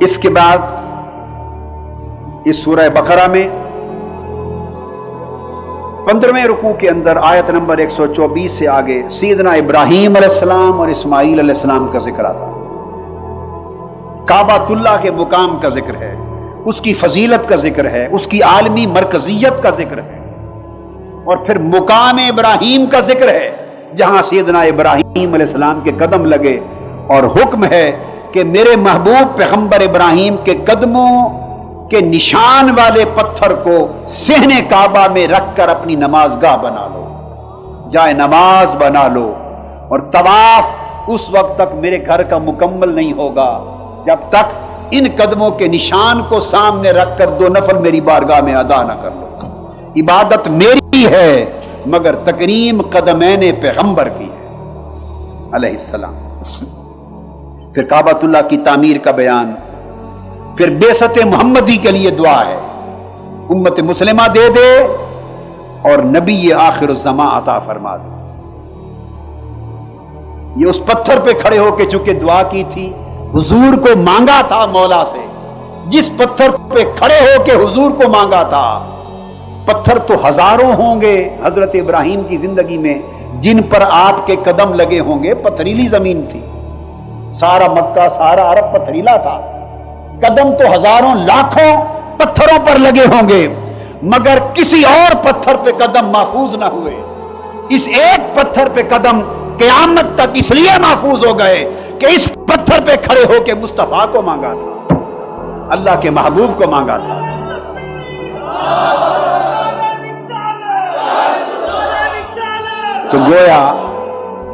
اس کے بعد اس سورہ بقرہ میں 15ویں رکوع کے اندر آیت نمبر 124 سے آگے سیدنا ابراہیم علیہ السلام اور اسماعیل علیہ السلام کا ذکر آتا ہے، کعبۃ اللہ کے مقام کا ذکر ہے، اس کی فضیلت کا ذکر ہے، اس کی عالمی مرکزیت کا ذکر ہے، اور پھر مقام ابراہیم کا ذکر ہے جہاں سیدنا ابراہیم علیہ السلام کے قدم لگے، اور حکم ہے کہ میرے محبوب پیغمبر ابراہیم کے قدموں کے نشان والے پتھر کو صحن کعبہ میں رکھ کر اپنی نماز گاہ بنا لو، جائے نماز بنا لو، اور طواف اس وقت تک میرے گھر کا مکمل نہیں ہوگا جب تک ان قدموں کے نشان کو سامنے رکھ کر 2 نفل میری بارگاہ میں ادا نہ کر لو۔ عبادت میری ہے مگر تکریم قدمین پیغمبر کی ہے علیہ السلام۔ پھر کعبۃ اللہ کی تعمیر کا بیان، پھر بعثت محمدی کے لیے دعا ہے، امت مسلمہ دے دے اور نبی آخر الزمان عطا فرما دے۔ یہ اس پتھر پہ کھڑے ہو کے چونکہ دعا کی تھی، حضور کو مانگا تھا مولا سے، جس پتھر پہ کھڑے ہو کے حضور کو مانگا تھا۔ پتھر تو ہزاروں ہوں گے حضرت ابراہیم کی زندگی میں جن پر آپ کے قدم لگے ہوں گے، پتھریلی زمین تھی، سارا مکہ سارا عرب پتھریلا تھا، قدم تو ہزاروں لاکھوں پتھروں پر لگے ہوں گے مگر کسی اور پتھر پہ قدم محفوظ نہ ہوئے۔ اس ایک پتھر پہ قدم قیامت تک اس لیے محفوظ ہو گئے کہ اس پتھر پہ کھڑے ہو کے مصطفیٰ کو مانگا تھا، اللہ کے محبوب کو مانگا تھا۔ تو گویا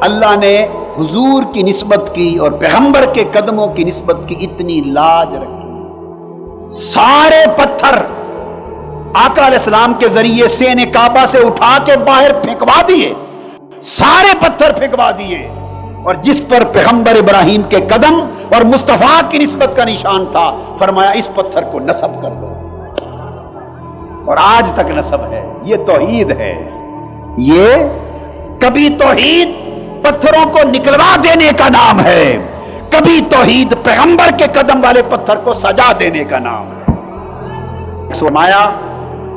اللہ نے حضور کی نسبت کی اور پیغمبر کے قدموں کی نسبت کی اتنی لاج رکھی، سارے پتھر آقا علیہ السلام کے ذریعے صحن کعبہ سے اٹھا کے باہر پھینکوا دیے، سارے پتھر پھینکوا دیے، اور جس پر پیغمبر ابراہیم کے قدم اور مصطفیٰ کی نسبت کا نشان تھا فرمایا اس پتھر کو نصب کر دو، اور آج تک نصب ہے۔ یہ توحید ہے، یہ کبھی توحید پتھروں کو نکلوا دینے کا نام ہے، کبھی توحید پیغمبر کے قدم والے پتھر کو سجا دینے کا نام ہے۔ فرمایا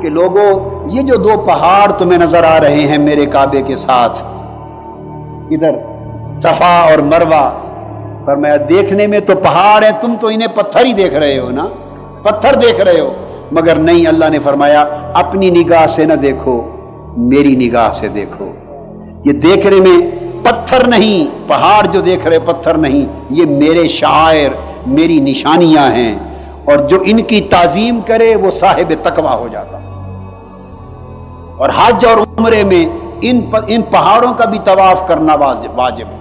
کہ لوگوں یہ جو 2 پہاڑ تمہیں نظر آ رہے ہیں میرے کعبے کے ساتھ، ادھر صفا اور مروہ، فرمایا دیکھنے میں تو پہاڑ ہیں، تم تو انہیں پتھر ہی دیکھ رہے ہو نا، پتھر دیکھ رہے ہو، مگر نہیں، اللہ نے فرمایا اپنی نگاہ سے نہ دیکھو، میری نگاہ سے دیکھو۔ یہ دیکھنے میں پتھر نہیں، پہاڑ جو دیکھ رہے پتھر نہیں، یہ میرے شعائر، میری نشانیاں ہیں، اور جو ان کی تعظیم کرے وہ صاحب تقویٰ ہو جاتا۔ اور حج اور عمرے میں ان پہاڑوں کا بھی طواف کرنا واجب ہے،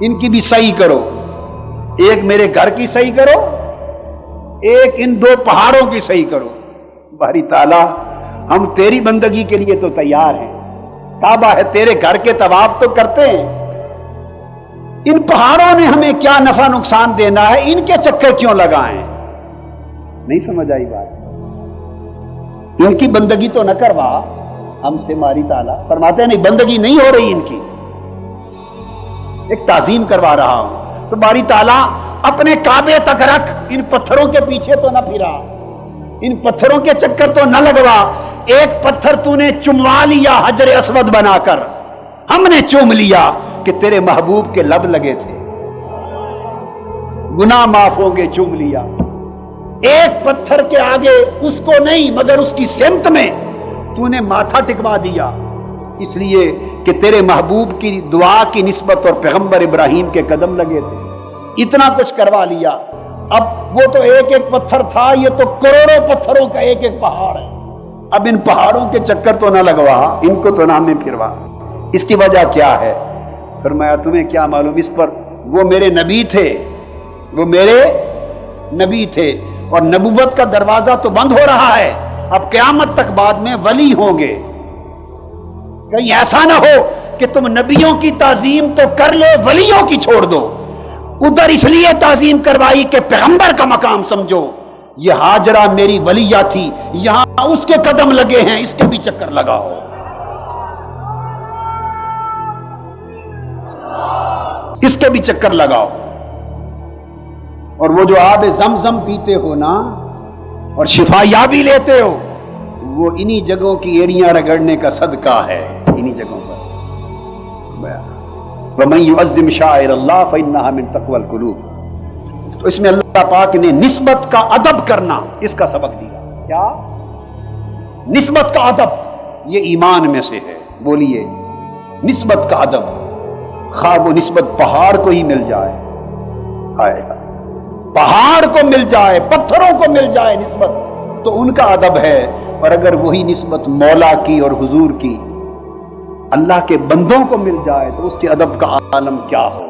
ان کی بھی صحیح کرو، ایک میرے گھر کی صحیح کرو، ایک ان 2 پہاڑوں کی صحیح کرو۔ باری تعالیٰ ہم تیری بندگی کے لیے تو تیار ہیں، کعبہ ہے تیرے گھر کے طواف تو کرتے ہیں، ان پہاڑوں نے ہمیں کیا نفع نقصان دینا ہے، ان کے چکر کیوں لگائیں؟ نہیں سمجھ آئی بات؟ ان کی بندگی تو نہ کروا ہم سے، ماری تعالیٰ فرماتے ہیں نہیں، بندگی نہیں ہو رہی ان کی، ایک تعظیم کروا رہا ہوں، تو باری تعالیٰ اپنے کعبے تک رکھ، ان پتھروں کے پیچھے تو نہ پھرا، ان پتھروں کے چکر تو نہ لگوا۔ ایک پتھر تو نے چموا لیا حجر اسود بنا کر، ہم نے چوم لیا کہ تیرے محبوب کے لب لگے تھے، گناہ معاف ہوں گے، چوم لیا۔ ایک پتھر کے آگے اس کو نہیں مگر اس کی سمت میں تو نے ماتھا ٹکوا دیا، اس لیے کہ تیرے محبوب کی دعا کی نسبت اور پیغمبر ابراہیم کے قدم لگے تھے، اتنا کچھ کروا لیا۔ اب وہ تو ایک ایک پتھر تھا، یہ تو کروڑوں پتھروں کا ایک ایک پہاڑ ہے، اب ان پہاڑوں کے چکر تو نہ لگوا، ان کو تو نہ میں پھروا۔ اس کی وجہ کیا ہے؟ فرمایا تمہیں کیا معلوم، اس پر وہ میرے نبی تھے، وہ میرے نبی تھے، اور نبوت کا دروازہ تو بند ہو رہا ہے، اب قیامت تک بعد میں ولی ہوں گے۔ کہیں ایسا نہ ہو کہ تم نبیوں کی تعظیم تو کر لو، ولیوں کی چھوڑ دو۔ ادھر اس لیے تعظیم کروائی کہ پیغمبر کا مقام سمجھو، یہ ہاجرہ میری ولیہ تھی، یہاں اس کے قدم لگے ہیں، اس کے بھی چکر لگاؤ۔ اس کے بھی چکر لگاؤ۔ اور وہ جو آب زمزم پیتے ہو نا اور شفا یابی لیتے ہو، وہ انہی جگہوں کی ایڑیاں رگڑنے کا صدقہ ہے، انہی جگہوں پر۔ وَمَن يُعَظِّمْ شَعَائِرَ اللَّهِ فَإِنَّهَا مِن تَقْوَى الْقُلُوبِ۔ تو اس میں اللہ پاک نے نسبت کا ادب کرنا اس کا سبق دیا۔ کیا؟ نسبت کا ادب، یہ ایمان میں سے ہے۔ بولیے نسبت کا ادب، خواہ وہ نسبت پہاڑ کو ہی مل جائے، ہائے پہاڑ کو مل جائے، پتھروں کو مل جائے نسبت، تو ان کا ادب ہے۔ اور اگر وہی نسبت مولا کی اور حضور کی اللہ کے بندوں کو مل جائے تو اس کے ادب کا عالم کیا ہو۔